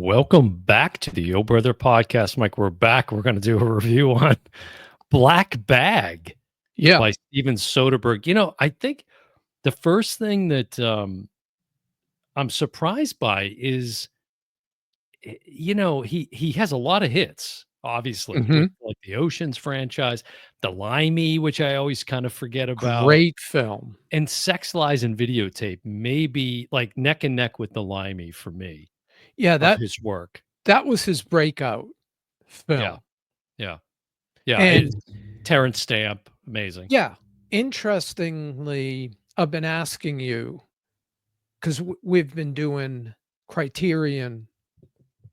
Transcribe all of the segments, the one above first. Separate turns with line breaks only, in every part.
Welcome back to the Oh Brother podcast, Mike. We're back. We're going to do a review on Black Bag
Yeah.
by Steven Soderbergh. I think the first thing that I'm surprised by is, he has a lot of hits, obviously, with
Mhm.
like the Oceans franchise, the Limey, which I always kind of forget about,
Great film.
and Sex, Lies, and Videotape, maybe like neck and neck with the Limey for me
Yeah,
of
that
his work.
that was his breakout
Yeah,
film.
yeah. Yeah, it's
And
Terrence Stamp, amazing.
yeah, interestingly, I've been asking you because we've been doing Criterion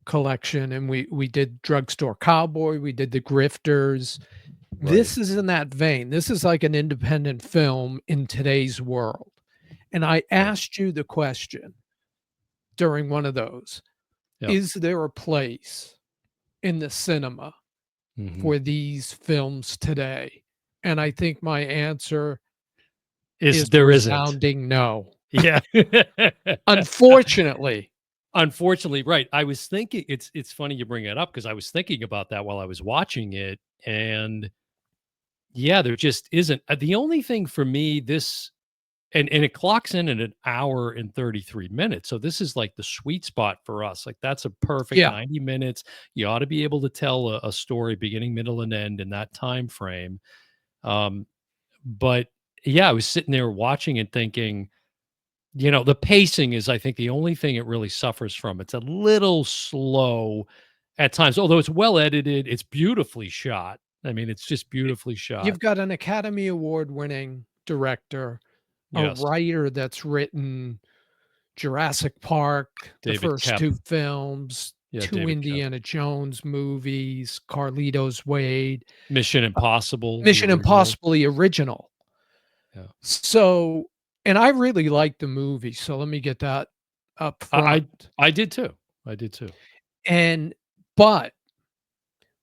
collection, and we did Drugstore Cowboy, we did The Grifters.
Right.
This is in that vein. This is like an independent film in today's world. And I
Right.
asked you the question during one of those,
Yeah.
is there a place in the cinema
Mhm.
for these films today? And I think my answer is a
There isn't.
resounding no.
Yeah.
Unfortunately.
Unfortunately, right. I was thinking it's funny you bring it up because I was thinking about that while I was watching it, and yeah, there just isn't. The only thing for me, this and it clocks in at an hour and 33 minutes. So this is like the sweet spot for us. Like that's a perfect
Yeah.
90 minutes. You ought to be able to tell a story beginning, middle, and end in that time frame. Um, but yeah, I was sitting there watching and thinking, the pacing is, I think, the only thing it really suffers from. It's a little slow at times, although it's well edited. It's beautifully shot. I mean, it's just beautifully shot.
You've got an Academy Award winning director, a
Yes.
writer that's written Jurassic Park, the
David
first
Kep.
2 films,
Yeah,
2
David Kep.
Indiana Jones movies, Carlitos Way,
Mission Impossible, the
Mission
original.
Impossible, the original.
Yeah.
So, and I really liked the movie, so let me get that up
I
front.
I did too. I did too.
And but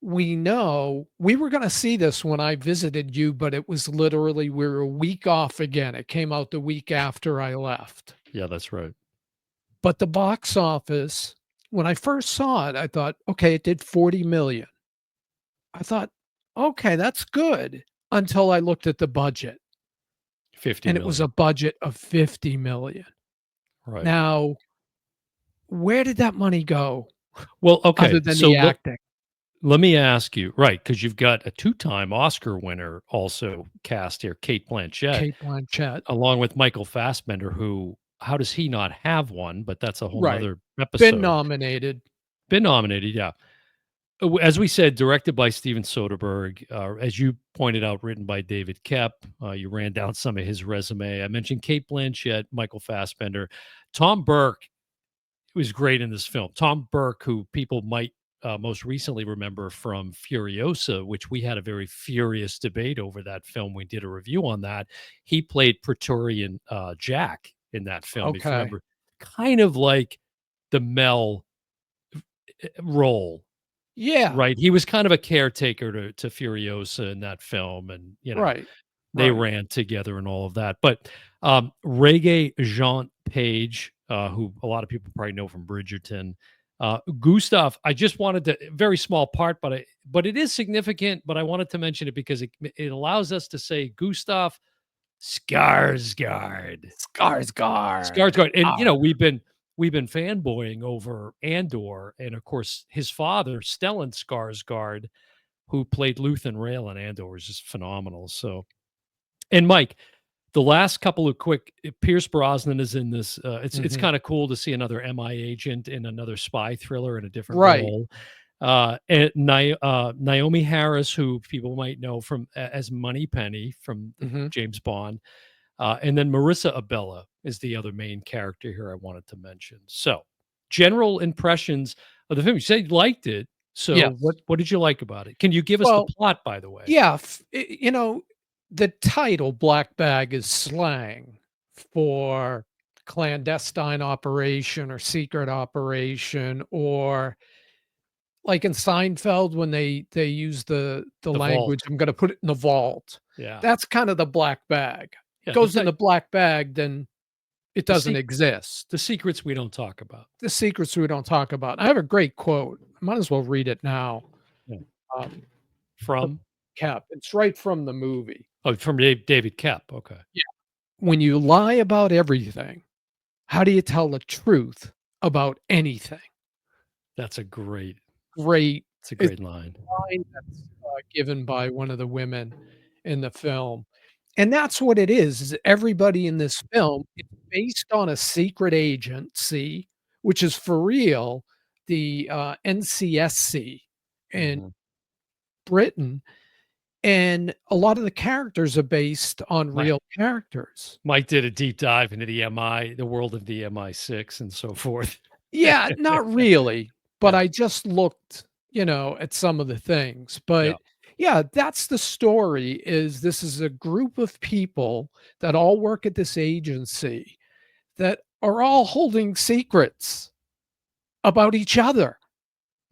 we know we were gonna see this when I visited you, but it was literally we were a week off again. It came out the week after I left.
Yeah, that's right.
But the box office, when I first saw it, I thought, "Okay, it did 40,000,000." I thought, "Okay, that's good," until I looked at the budget,
50
and it was a
million.
budget of 50,000,000.
Right.
Now, where did that money go
Well,
other
okay.
than
So
the acting?
let me ask you, right? Because you've got a two-time Oscar winner also cast here, Cate Blanchett,
Cate Blanchett.
along with Michael Fassbender, who how does he not have one? But that's a whole
Right.
nother
Been
episode.
nominated.
Been nominated, yeah. As we said, directed by Steven Soderbergh, as you pointed out, written by David Kep. You ran down some of his resume. I mentioned Cate Blanchett, Michael Fassbender, Tom Burke was great in this film. Tom Burke, who people might most recently remember from Furiosa, which we had a very furious debate over that film. We did a review on that. He played Praetorian Jack in that film, if you
Okay.
remember, kind of like the Mel role,
Yeah.
right? He was kind of a caretaker to Furiosa in that film, and
Right.
they
Right.
ran together and all of that. But Reggae Jean Page, who a lot of people probably know from Bridgerton, Gustav. I just wanted to very small part, but it is significant. But I wanted to mention it because it allows us to say Gustav Skarsgård.
Skarsgård.
Skarsgård, and
Ah,
we've been fanboying over Andor, and of course his father Stellan Skarsgård, who played Luthen Rail in Andor, is just phenomenal. So, and Mike, the last couple of quick, Pierce Brosnan is in this. It's
mhm.
kind of cool to see another MI agent in another spy thriller in a different
Right.
role. And Naomi Harris, who people might know from as Moneypenny from
Mhm.
James Bond, and then Marissa Abella is the other main character here I wanted to mention. So, general impressions of the film. You said you liked it. So,
Yes.
what did you like about it? Can you give us the
Well,
plot, by the way?
yeah, the title Black Bag is slang for clandestine operation or secret operation, or like in Seinfeld when they use the
The vault.
language, "I'm gonna put it in the vault."
Yeah.
That's kind of the black bag. It
Yeah.
goes in the black bag, then It
The
doesn't
se
exist.
the secrets we don't talk about.
The secrets we don't talk about. I have a great quote. I might as well read it now.
Yeah.
Um, from
From?
Cap. It's right from the movie.
Oh, from David Kep, okay.
Yeah. When you lie about everything, how do you tell the truth about anything?
That's a great
Great.
it's a
It's
great line.
a line that's given by one of the women in the film. And that's what it is everybody in this film, it's based on a secret agency, which is for real, the, NCSC in
Mhm.
Britain, and a lot of the characters are based on
Mi
real characters.
Mike did a deep dive into the world of the MI6 and so forth.
Yeah, not really, but
Yeah,
I just looked, at some of the things,
yeah.
but yeah, that's the story is this is a group of people that all work at this agency that are all holding secrets about each other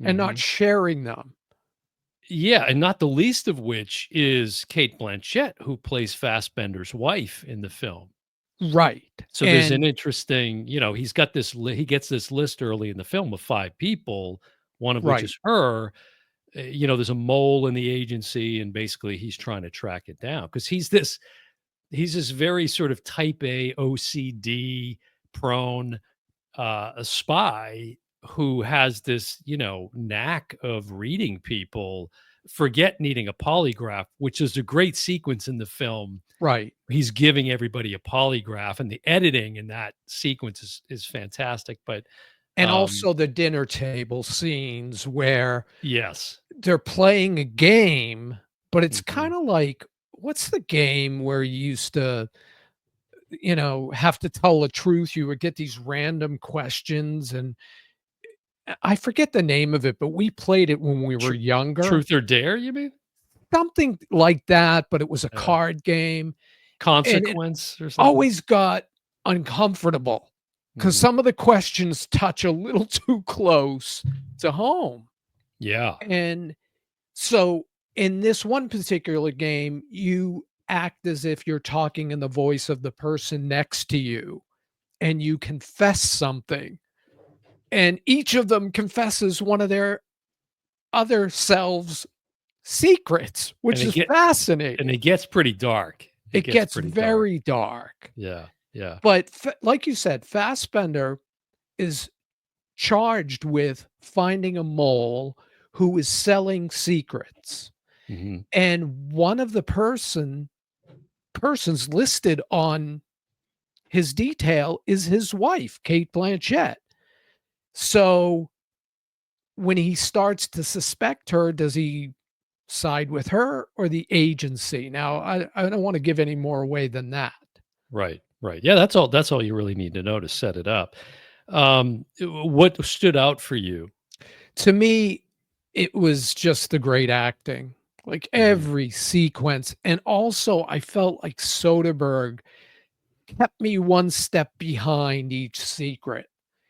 and not
Mhm.
sharing them.
Yeah, and not the least of which is Cate Blanchett, who plays Fassbender's wife in the film.
Right,
So there's an
and
interesting, he gets this list early in the film of 5 people, one of which
right,
is her. There's a mole in the agency, and basically he's trying to track it down because he's this very sort of type A OCD prone a spy who has this, knack of reading people, forget needing a polygraph, which is a great sequence in the film.
right,
He's giving everybody a polygraph, and the editing in that sequence is fantastic. But
and
um,
also the dinner table scenes where
yes,
they're playing a game, but it's
hmm
kinda like what's the game where you used to, have to tell the truth? You would get these random questions, and I forget the name of it, but we played it when we were
Tr-
younger.
truth or dare, you mean?
Something like that, but it was a
Yeah,
card game, and it
consequence or something.
always got uncomfortable because
hmm
some of the questions touch a little too close to home,
Yeah,
and so, in this one particular game, you act as if you're talking in the voice of the person next to you, and you confess something, and each of them confesses one of their other selves' secrets,
and
which
it
is
get and
fascinating.
it gets pretty dark. It
It
gets
gets
pretty dark.
very dark,
Yeah, yeah.
but like you said, Fassbender is charged with finding a mole who is selling secrets,
hmm
and one of the persons listed on his detail is his wife, Cate Blanchett. So when he starts to suspect her, does he side with her or the agency? Now, I don't want to give any more away than that.
Right, right. Yeah, that's all you really need to know to set it up. What stood out for you?
To me, it was just the great acting, like
Mhm.
every sequence. And also, I felt like Soderbergh kept me one step behind each secret.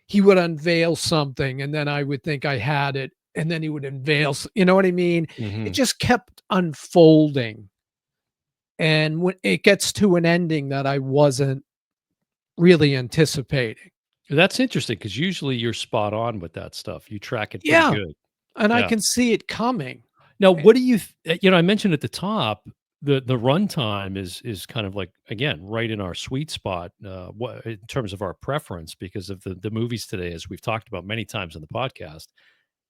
He would unveil something, and then I would think I had it, and then he would unveil you know what I mean? It
Mhm.
just kept unfolding, and when it gets to an ending that I wasn't really anticipating.
That's interesting because usually you're spot on with that stuff. You track it pretty
Yeah,
good.
and I
Yeah.
can see it coming.
Now,
Eh
what do I mentioned at the top, the runtime is kind of like, again, right in our sweet spot, what in terms of our preference because of the movies today, as we've talked about many times in the podcast.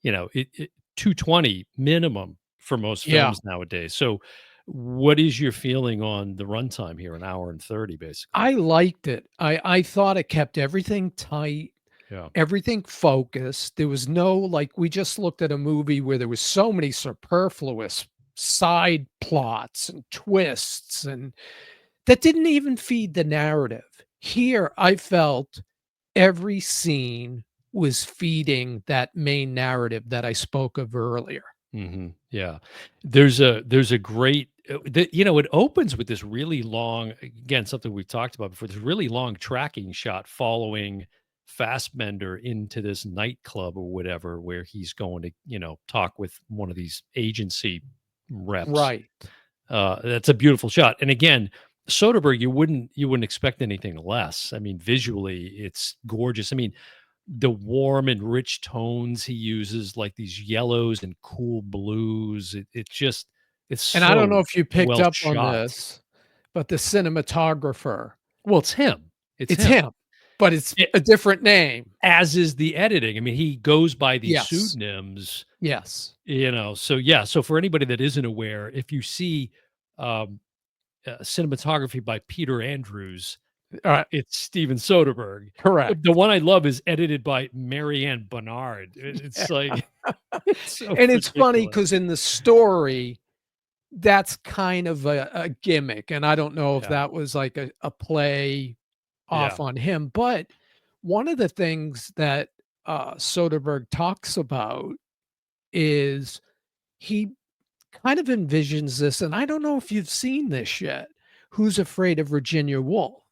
220 minimum for most
Yeah,
films nowadays. So, what is your feeling on the runtime here? An hour and 30, basically.
I liked it. I thought it kept everything tight,
Yeah.
everything focused. There was no like, we just looked at a movie where there was so many superfluous side plots and twists and that didn't even feed the narrative. Here, I felt every scene was feeding that main narrative that I spoke of earlier.
Yeah. There's a great it opens with this really long, again, something we've talked about before, this really long tracking shot following Fassbender into this nightclub or whatever where he's going to, talk with one of these agency reps.
Right.
That's a beautiful shot. And again, Soderbergh, you wouldn't expect anything less. I mean, visually, it's gorgeous. I mean, the warm and rich tones he uses, like these yellows and cool blues. It just it's
And I don't know
so
if you picked
well
up on
shot.
this, but the cinematographer,
Well, it's him. It's
it's
him.
him, but it's
It,
a different name.
as is the editing. I mean, he goes by these
Yes.
pseudonyms,
Yes.
So yeah, so for anybody that isn't aware, if you see um cinematography by Peter Andrews,
Uh,
it's Steven Soderbergh. The
correct.
one I love is edited by Marianne Bernard. It's
Yeah.
like it's so
And it's funny
ridiculous.
because in the story, that's kind of a gimmick, and I don't know if
Yeah,
that was like a play
yeah,
off on him, but one of the things that, Soderbergh talks about is he kind of envisions this, and I don't know if you've seen this yet, Who's Afraid of Virginia Woolf?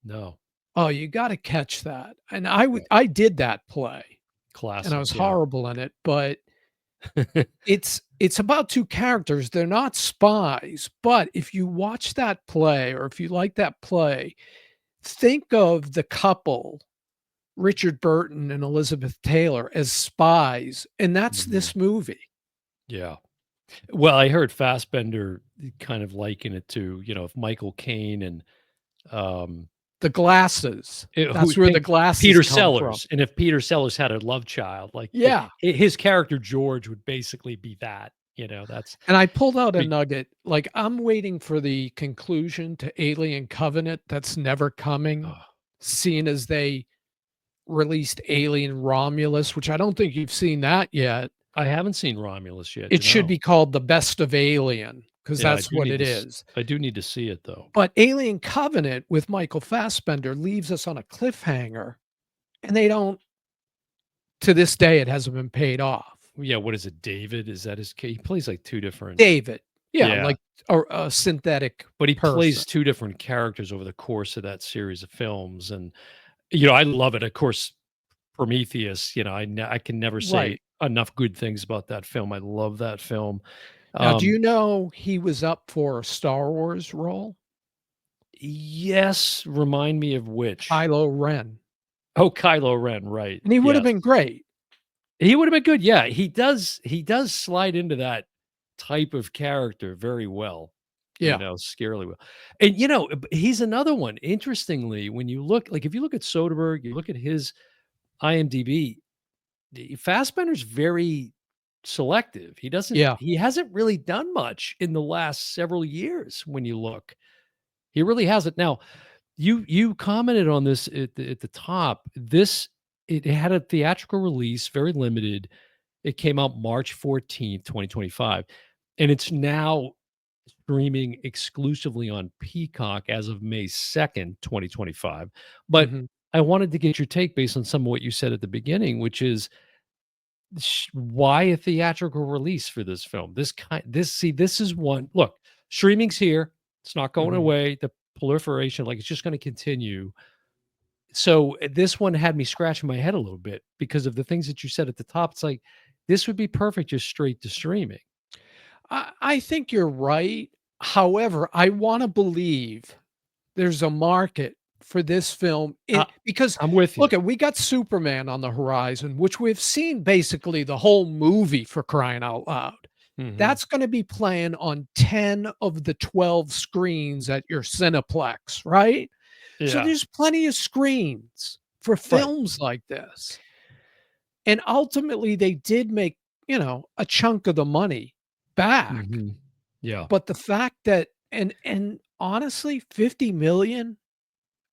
no,
Oh, you gotta catch that, and
yeah,
I did that play, and I
classic,
was
yeah.
horrible in it, but it's about 2 characters, they're not spies, but if you watch that play or if you like that play, think of the couple, Richard Burton and Elizabeth Taylor, as spies, and that's
Mhm,
this movie.
yeah. Well, I heard Fassbender kind of liken it to, if Michael Caine and, um,
The glasses,
who
that's where the
think
glasses
Peter
come from.
Sellers, and if Peter Sellers had a love child, like,
Yeah,
his character George would basically be that, that's
and I pulled out a
pretty.
nugget, like, I'm waiting for the conclusion to Alien Covenant that's never coming,
Oh,
seeing as they released Alien Romulus, which I don't think you've seen that yet.
I haven't seen Romulus yet,
It should be called The Best of Alien, because
Yeah,
that's what it is.
I do need to see it though.
But Alien Covenant with Michael Fassbender leaves us on a cliffhanger, and they don't to this day, it hasn't been paid off.
Yeah, what is it, David? Is that his he plays like 2 different.
David. Yeah,
Yeah,
like a synthetic
but he
person.
plays 2 different characters over the course of that series of films, and, I love it. Of course, Prometheus, I can never say
Right.
enough good things about that film. I love that film.
Now, do
Um,
you know he was up for a Star Wars role?
yes, remind me of which.
Kylo Ren.
Oh, Kylo Ren, right,
And he would have
yes.
been great.
He would've been good, yeah, he does slide into that type of character very well,
Yeah.
scarily well. And, he's another one, interestingly, when you look like, if you look at Soderbergh, you look at his IMDb, Fassbender's very selective.
Yeah.
He hasn't really done much in the last several years when you look. He really hasn't. Now, you commented on this at the top. It had a theatrical release, very limited. It came out March 14th, 2025, and it's now streaming exclusively on Peacock as of May 2nd, 2025. But
Mhm.
I wanted to get your take based on some of what you said at the beginning, which is why a theatrical release for this film? This is one. Look, streaming's here. It's not going
Mhm.
away. The proliferation, like, it's just going to continue. So this one had me scratching my head a little bit because of the things that you said at the top. It's like this would be perfect just straight to streaming.
I think you're right. However, I wanna believe there's a market for this film
Uh,
in because
I'm with you.
look at we got Superman on the horizon, which we've seen basically the whole movie for crying out loud.
Mhm.
That's gonna be playing on 10 of the 12 screens at your Cineplex, right? So
Yeah.
there's plenty of screens for
Right.
films like this. And ultimately, they did make, a chunk of the money back.
Mhm. Yeah.
But the fact that and honestly, 50,000,000,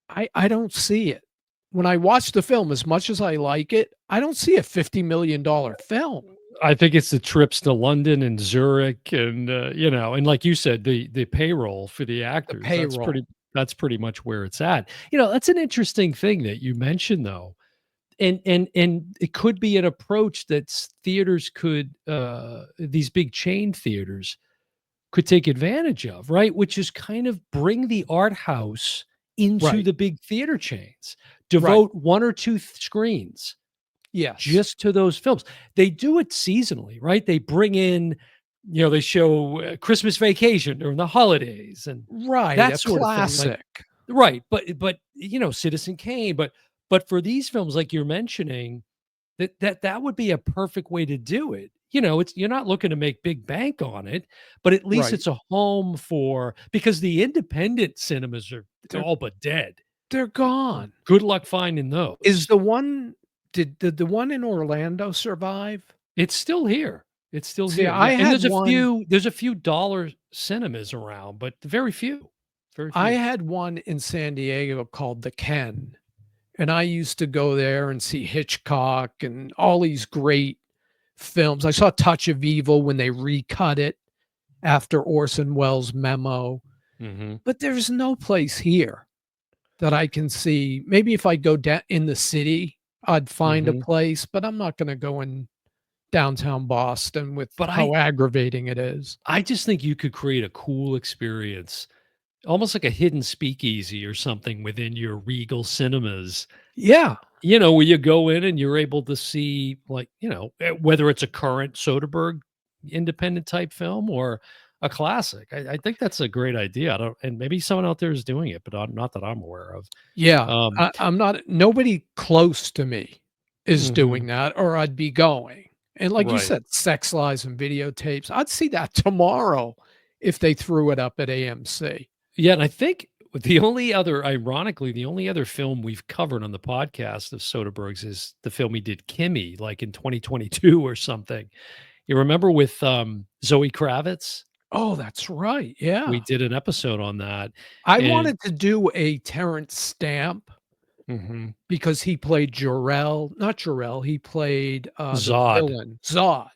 I don't see it. When I watch the film, as much as I like it, I don't see a $50,000,000 film.
I think it's the trips to London and Zurich and, and like you said, the payroll for the
The
actors,
payroll.
that's pretty much where it's at. That's an interesting thing that you mentioned though. And it could be an approach that theaters could, these big chain theaters could take advantage of, right? Which is kind of bring the art house into
Right,
the big theater chains.
right.
Devote 1 or 2 screens
Yes.
just to those films. They do it seasonally, right? They bring in they show Christmas Vacation during the holidays and
Right,
that
a
sort of thing. Like,
classic.
right, but Citizen Kane, but for these films like you're mentioning, that would be a perfect way to do it. It's you're not looking to make big bank on it, but at least
Right.
it's a home for because the independent cinemas are
They're
all but dead.
they're gone.
Good luck finding
Is
those.
the one did the one in Orlando survive?
It's still here. It's still
See,
here.
I
Yeah, and
had one
there's a few dollar cinemas around, but very few. Very
I
few.
had one in San Diego called the Ken, and I used to go there and see Hitchcock and all these great films. I saw Touch of Evil when they recut it after Orson Welles' Memo,
Mhm.
but there's no place here that I can see. Maybe if I go down in the city, I'd find a
Mhm.
place, but I'm not gonna go in downtown Boston with
But
how aggravating it is.
I just think you could create a cool experience, almost like a hidden speakeasy or something within your Regal cinemas,
Yeah,
where you go in and you're able to see, like, whether it's a current Soderbergh independent type film or a classic. I think that's a great idea. I don't, and maybe someone out there is doing it, but not that I'm aware of.
yeah.
Um,
I'm not nobody close to me is
mhm,
doing that, or I'd be going. And like you
right.
said, sex lies and videotapes, I'd see that tomorrow if they threw it up at AMC.
Yeah, and I think ironically, the only other film we've covered on the podcast of Soderbergh's is the film he did, Kimmy, like in 2022 or something. You remember with Zoe Kravitz?
Oh, that's right,
We
yeah.
did an episode on that,
I
and
wanted to do a Terrence Stamp
mhm,
because he played not Jor-El, he played, the
Zod.
villain, Zod,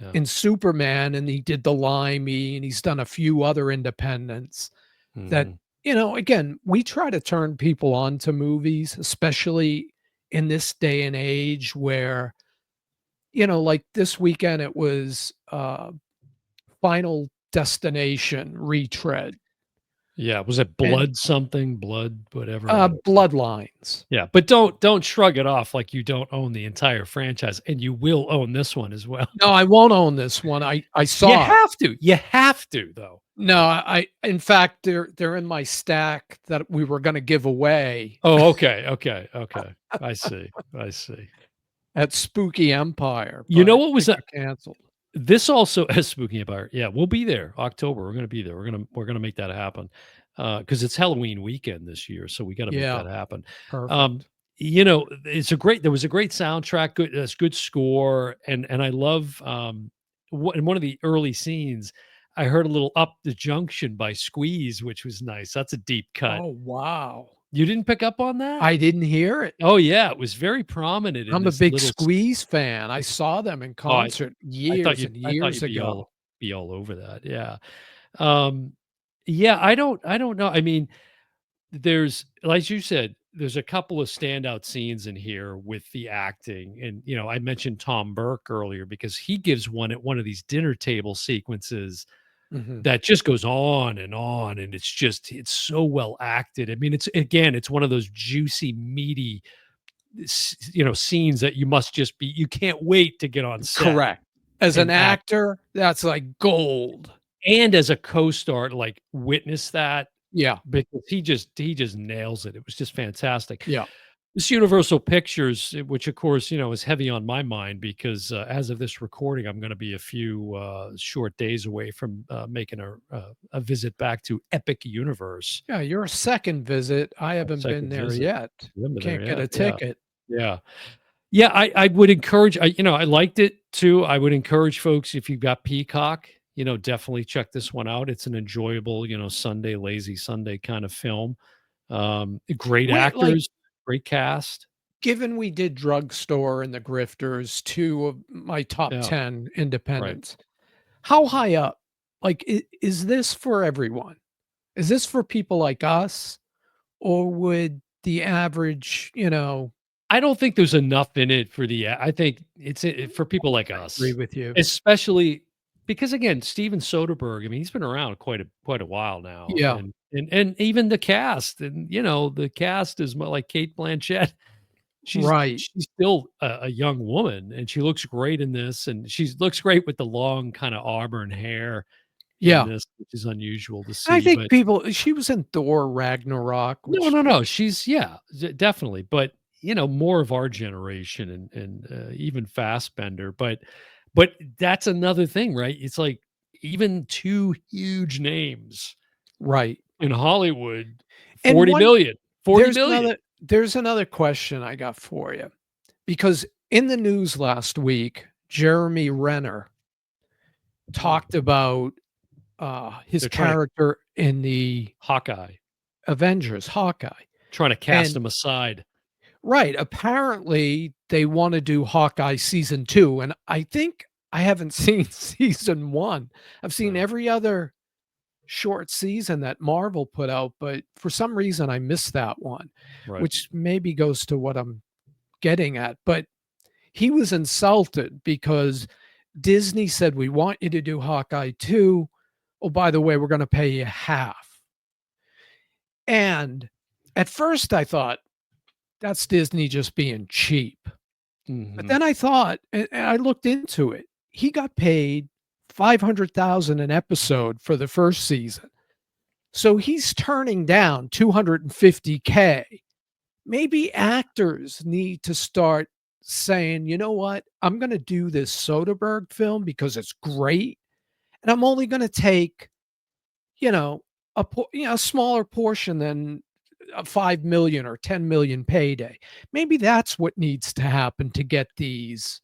Yeah.
in Superman, and he did The Limey, and he's done a few other independents that,
Mhm.
again, we try to turn people on to movies, especially in this day and age where, like this weekend, it was, Final Destination retread,
Yeah, was it
and,
Blood something? Blood whatever it was.
Bloodlines.
Yeah, but don't shrug it off like you don't own the entire franchise, and you will own this one as well.
No, I won't own this one. I
You
saw it.
have to. You have to, though.
No, I in fact, they're in my stack that we were gonna give away
Oh, okay, okay, okay. I see, I see.
at Spooky Empire,
You know
but
what
it
was a
got canceled.
this also as Spooky Empire. Yeah, we'll be there. October, we're gonna be there. We're gonna make that happen. Because it's Halloween weekend this year, so we gotta make
Yeah,
that happen. Um,
perfect.
there was a great soundtrack, good score, and I love, in one of the early scenes, I heard a little "Up the Junction" by Squeeze, which was nice. That's a deep cut.
Oh, wow.
You didn't pick up on that?
I didn't hear it.
Oh, yeah, it was very prominent in
I'm a
this
big
little s
Squeeze fan. I saw them in
oh,
concert years and
I thought
years
you'd
ago.
be all over that, yeah. Um, yeah, I don't know, I mean, there's like you said, there's a couple of standout scenes in here with the acting, and, I mentioned Tom Burke earlier because he gives one at one of these dinner table sequences
Mhm.
that just goes on, and it's so well acted. I mean, it's one of those juicy, meaty scenes that you can't wait to get on set
Correct. As an
and act.
actor, that's like gold.
And as a co-star, like, witness that
Yeah,
because he just nails it. It was just fantastic.
yeah.
This Universal Pictures, which of course, is heavy on my mind because, as of this recording, I'm gonna be a few, short days away from, making a visit back to Epic Universe.
Yeah, your second visit, I haven't been
Second
there
visit.
yet.
Remember there,
Can't get
yeah,
a
yeah,
ticket.
yeah. Yeah, I would encourage I liked it too. I would encourage folks, if you've got Peacock, definitely check this one out. It's an enjoyable, Sunday, lazy Sunday kind of film. Great
Wait, like,
actors, great cast.
given we did Drugstore and The Grifters, 2 of my top
Yeah,
10
right.
independents, how high up? Like, is this for everyone? Is this for people like us, or would the average,
I don't think there's enough in it for I think it's for people like
I agree
us,
with you.
especially because again, Steven Soderbergh, I mean, he's been around quite a while now,
Yeah.
and even the cast, and the cast is like Kate Blanchett.
Right.
she's still a young woman, and she looks great in this, and she looks great with the long kinda auburn hair in
Yeah.
this, which is unusual to
I
see,
think
but
people she was in Thor Ragnarok,
no,
which
no, no, she's yeah, definitely, but, more of our generation and even Fassbender, but that's another thing, right? It's like even 2 huge names
right.
in Hollywood,
And one
40,000,000, forty
there's
million.
another question I got for you, because in the news last week, Jeremy Renner
Mm,
talked about, his
they're trying to
character in the
Hawkeye,
Avengers, Hawkeye,
trying to cast
and
him aside.
right, apparently, they wanna do Hawkeye season 2, and I think I haven't seen season 1. I've seen
No,
every other short season that Marvel put out, but for some reason, I missed that one,
right.
which maybe goes to what I'm getting at, but he was insulted because Disney said, "We want you to do Hawkeye 2. Oh, by the way, we're gonna pay you half." And at first I thought, "That's Disney just being cheap." But
Mhm.
then I thought, and I looked into it, he got paid 500,000 an episode for the first season. So he's turning down 250K. Maybe actors need to start saying, "You know what? I'm gonna do this Soderbergh film because it's great, and I'm only gonna take, you know, a smaller portion than a 5,000,000 or 10,000,000 payday." Maybe that's what needs to happen to get these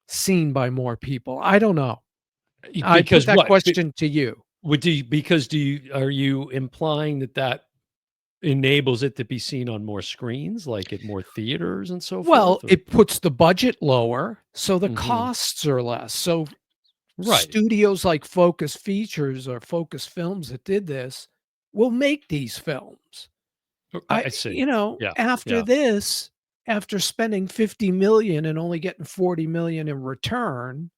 seen by more people. I don't know. I put
Because
that
what?
question to you.
Would do you because do you are you implying that that enables it to be seen on more screens, like at more theaters and so
Well,
forth, or
it puts the budget lower, so the
Mhm.
costs are less. So
Right.
studios like Focus Features or Focus Films that did this will make these films.
I see. Yeah,
After
yeah,
this, after spending 50,000,000 and only getting 40,000,000 in return,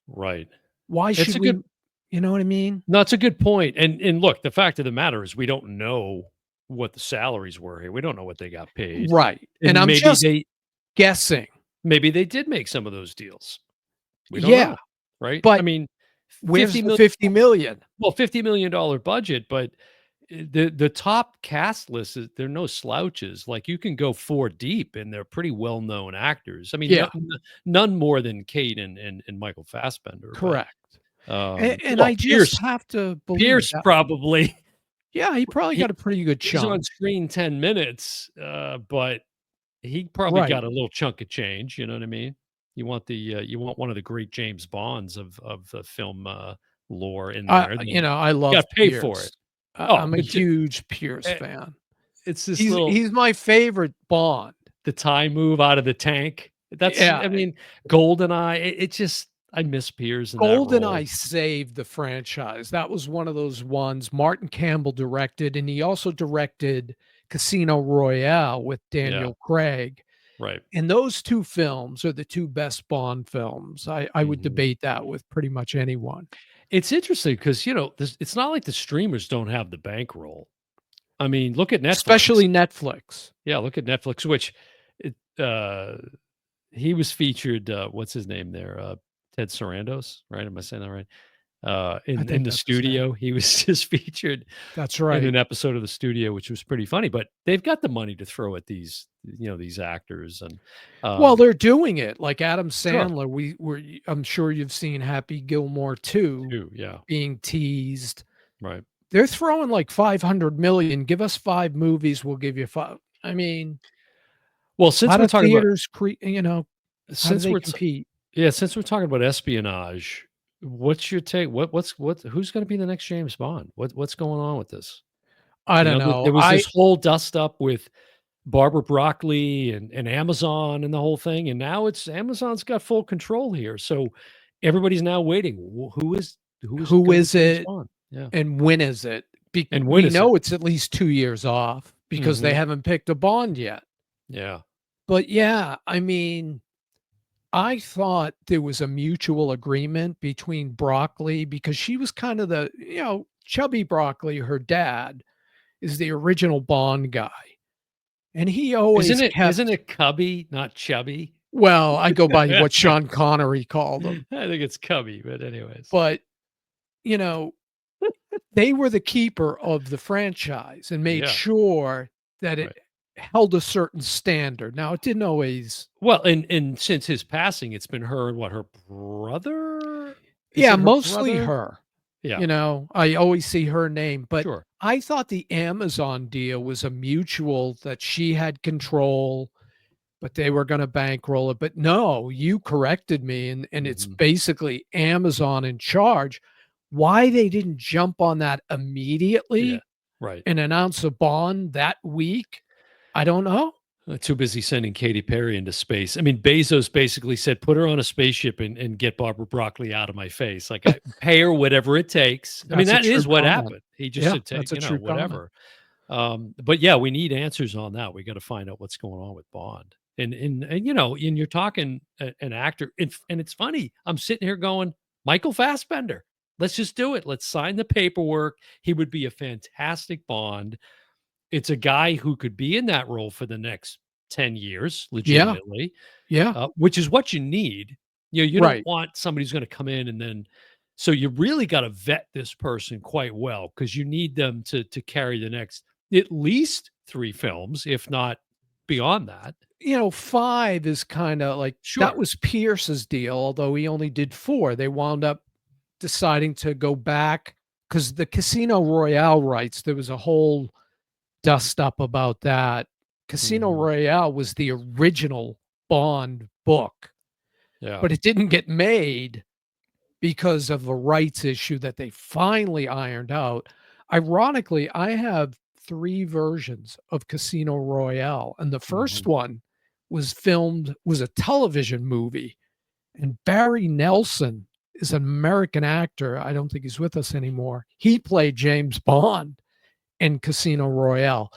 right.
why
It's
should
a good
we, you know what I mean?
no, it's a good point, and look, the fact of the matter is we don't know what the salaries were here. We don't know what they got paid,
Right. And
and
I'm just guessing.
maybe they did make some of those deals. We don't
Yeah,
know, right? I
but
mean,
where's the
50,000,000
50,000,000?
well, $50,000,000 budget, but the top cast list is they're no slouches. Like you can go 4 deep, and they're pretty well known actors. I mean,
Yeah,
none more than Cate and Michael Fassbender, but
correct. And
well,
I just have to believe
Pierce
that.
probably
Yeah, he probably
he
got a pretty good
he's on
chunk.
screen 10 minutes, but he probably
Right.
got a little chunk of change. You know what I mean? You want one of the great James Bonds of the film lore in there. Then
I
you
love
got to pay for it.
Pierce.
Oh,
I'm a
but
huge Pierce
eh,
fan.
it's this little
He's my favorite Bond.
the time move out of the tank. That's
Yeah,
I mean, GoldenEye, it just I miss Piers in that role.
GoldenEye saved the franchise. That was one of those ones Martin Campbell directed, and he also directed Casino Royale with
Yeah,
Daniel Craig.
right.
And those 2 films are the 2 best Bond films. I would
Mhm.
debate that with pretty much anyone,
It's interesting because, this it's not like the streamers don't have the bankroll. I mean, look at Netflix.
especially Netflix.
Yeah, look at Netflix, which it, he was featured, what's his name there? Ted Sarandos, right? Am I saying that right?
I
In
think
the
that's his name.
studio, he was just featured
That's
in
right.
an episode of the studio, which was pretty funny. But they've got the money to throw at these, these actors, and
Well,
um,
they're doing it, like Adam
sure,
Sandler, I'm sure you've seen Happy Gilmore 2
too, yeah,
being teased.
right.
They're throwing like 500,000,000, "Give us 5 movies, we'll give you 5." I mean,
Well,
how do theaters how do
since
they
we're
compete?
since we're talking about espionage, what's your take? What who's going to be the next James Bond? What's going on with this?
I don't know.
There was this whole dust up with Barbara Broccoli and Amazon and the whole thing, and now it's Amazon's got full control here. So everybody's now waiting. Who is
Who
going to be
is
James
it
Bond? Yeah,
and when is it?
and when
We
is it?
know it's at least 2 years off because they
Hmm.
haven't picked a Bond yet.
Yeah,
But yeah, I mean, I thought there was a mutual agreement between Broccoli because she was kind of chubby Broccoli, her dad is the original Bond guy. and he always
Isn't
kept
it Cubby, not Chubby?
well, I go by
I
what Sean Connery called him,
think it's Cubby, but anyways.
but, you know, they were the keeper of the franchise and made
Yeah,
sure that it
right.
held a certain standard. Now, it didn't always
Well, and since his passing, it's been her and what, her brother? Is
yeah,
it her
mostly
brother?
her.
Yeah,
I always see her name, but
sure.
I thought the Amazon deal was a mutual that she had control, but they were gonna bankroll it. But no, you corrected me, and it's
Mhm.
basically Amazon in charge. Why they didn't jump on that
Yeah,
immediately
right.
and announce a bond that week, I don't know.
Too busy sending Katy Perry into space. I mean, Bezos basically said, "Put her on a spaceship and get Barbara Broccoli out of my face. Like, I pay her whatever it takes." I mean,
That's a
that
true
is what
comment.
happened. He just
Yeah,
said, "Take,
that's a true comment.
whatever." But yeah, we need answers on that. We got to find out what's going on with Bond. And and you're talking an actor, and it's funny. I'm sitting here going, Michael Fassbender. Let's just do it. Let's sign the paperwork. He would be a fantastic Bond. It's a guy who could be in that role for the next 10 years,
Yeah,
legitimately,
yeah,
which is what you need. You don't
right.
want somebody who's going to come in and then, so you really got to vet this person quite well because you need them to carry the next at least 3 films, if not beyond that.
5 is kinda like that
Sure.
was Pierce's deal, although he only did 4. They wound up deciding to go back because the Casino Royale rights, there was a whole dust up about that. Casino
Mhm.
Royale was the original Bond book,
Yeah.
but it didn't get made because of a rights issue that they finally ironed out. Ironically, I have 3 versions of Casino Royale, and the first
Mhm.
one was a television movie, and Barry Nelson is an American actor. I don't think he's with us anymore. He played James Bond in Casino Royale.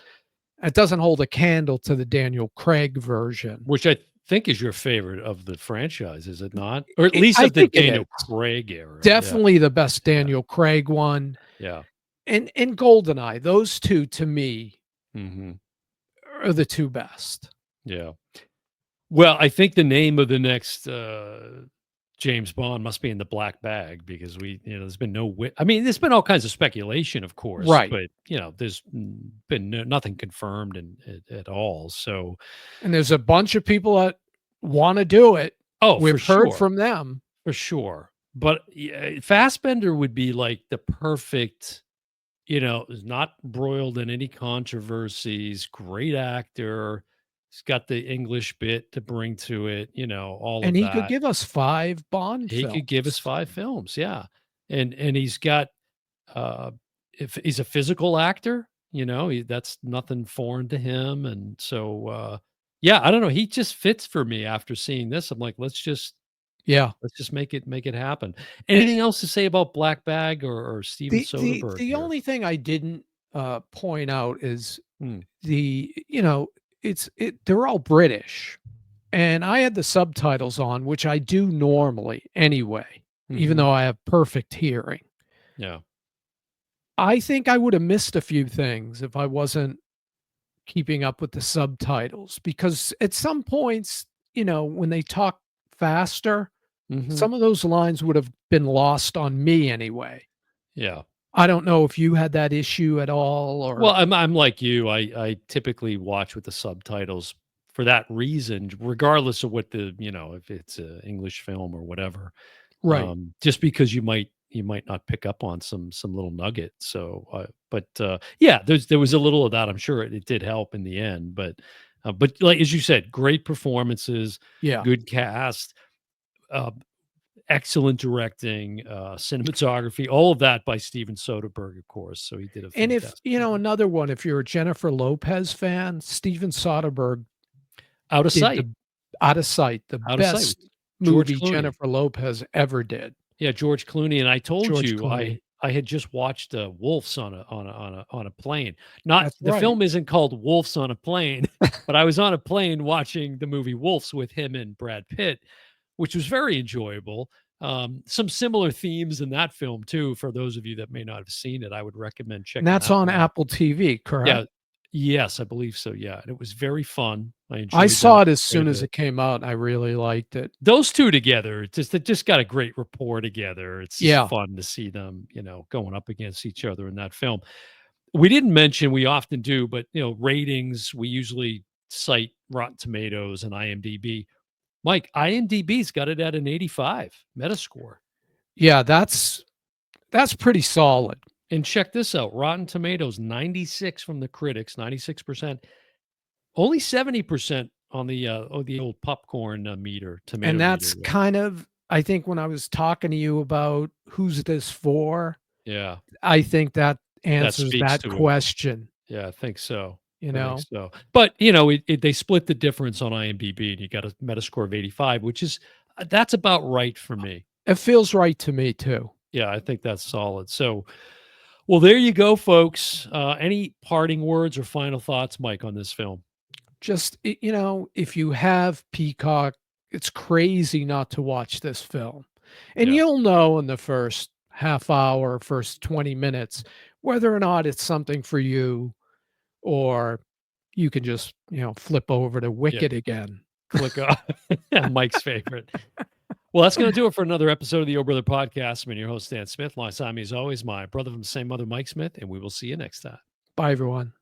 It doesn't hold a candle to the Daniel Craig version.
Which I think is your favorite of the franchise, is it not? Or at least
I
of the
think it
Daniel
is.
Craig era. Yeah.
Definitely the best
Yeah.
Daniel Craig one.
Yeah.
And GoldenEye, those 2 to me
Mhm.
are the 2 best.
Yeah. Well, I think the name of the next James Bond must be in the black bag because there's been I mean, there's been all kinds of speculation, of course,
Right.
but there's been nothing confirmed at all. So,
And there's a bunch of people that wanna do it.
oh, for
We've heard
sure,
from them.
for sure. But yeah, Fassbender would be like the perfect, is not broiled in any controversies. Great actor. He's got the English bit to bring to it. All
And
of
he could
that.
give us 5 Bond
He could give us
films.
5 films, yeah, and he's got, uh if he's a physical actor, that's nothing foreign to him, and so, yeah, I don't know, he just fits for me after seeing this. I'm like,
Yeah.
let's just make it happen.
And
Anything else to say about Black Bag or Steven Soderbergh
the
here?
only thing I didn't, point out is
Hmm,
the they're all British, and I had the subtitles on, which I do normally anyway, even
mhm,
though I have perfect hearing.
yeah,
I think I would have missed a few things if I wasn't keeping up with the subtitles because at some points, when they talk faster,
mhm,
some of those lines would have been lost on me anyway.
yeah.
I don't know if you had that issue at all
Well,
or
I'm like you. I typically watch with the subtitles for that reason, regardless of what if it's a English film or whatever.
right.
Just because you might not pick up on some little nugget. So, but yeah, there was a little of that. I'm sure it did help in the end. But like as you said, great performances,
Yeah.
good cast, uh, excellent directing, cinematography, all of that by Steven Soderbergh, of course. So he did a
And if,
fantastic job.
another one, if you're a Jennifer Lopez fan, Steven Soderbergh
Out of
did
sight.
the Out of Sight, the
Out of sight with
best
George
movie
Clooney.
Jennifer Lopez ever did.
Yeah, George Clooney, and I told
George
you
Clooney.
I had just watched, Wolves on a plane. Not
That's
the
right.
film isn't called Wolves on a Plane, but I was on a plane watching the movie Wolves with him and Brad Pitt, which was very enjoyable. Some similar themes in that film too, for those of you that may not have seen it, I would recommend
And
checking
that's
that
on
one out.
Apple TV,
Yeah.
correct?
Yes, I believe so, yeah, and it was very fun. I
I
enjoyed
saw
that
it as
quite a
soon as
bit.
it came out, I really liked it.
Those 2 together, they just got a great rapport together. It's just
Yeah.
fun to see them, going up against each other in that film. We didn't mention, we often do, but, ratings, we usually cite Rotten Tomatoes and IMDb. Mike, IMDb's got it at an 85 Metascore.
Yeah, that's pretty solid.
And check this out, Rotten Tomatoes, 96 from the critics, 96%, only 70% on the old popcorn, meter, tomato
And
meter
that's
there.
kind of I think when I was talking to you about who's this for,
Yeah,
I think that
that
answers
speaks
that
to it.
question,
Yeah, I think so.
you
I think
know?
so. But, they split the difference on IMDb, and you got a Metascore of 85, which is that's about right for me.
It feels right to me too.
Yeah, I think that's solid. So, well, there you go, folks. Any parting words or final thoughts, Mike, on this film?
Just, if you have Peacock, it's crazy not to watch this film. And
Yeah,
you'll know in the first half hour, first 20 minutes, whether or not it's something for you, or you can just, flip over to
yeah.
Wicked again.
Click on Mike's favorite. Well, that's going to do it for another episode of the Oh Brother Podcast. I'm your host, Dan Smith. Alongside me, as always, my brother from the same mother, Mike Smith, and we will see you next time.
Bye, everyone.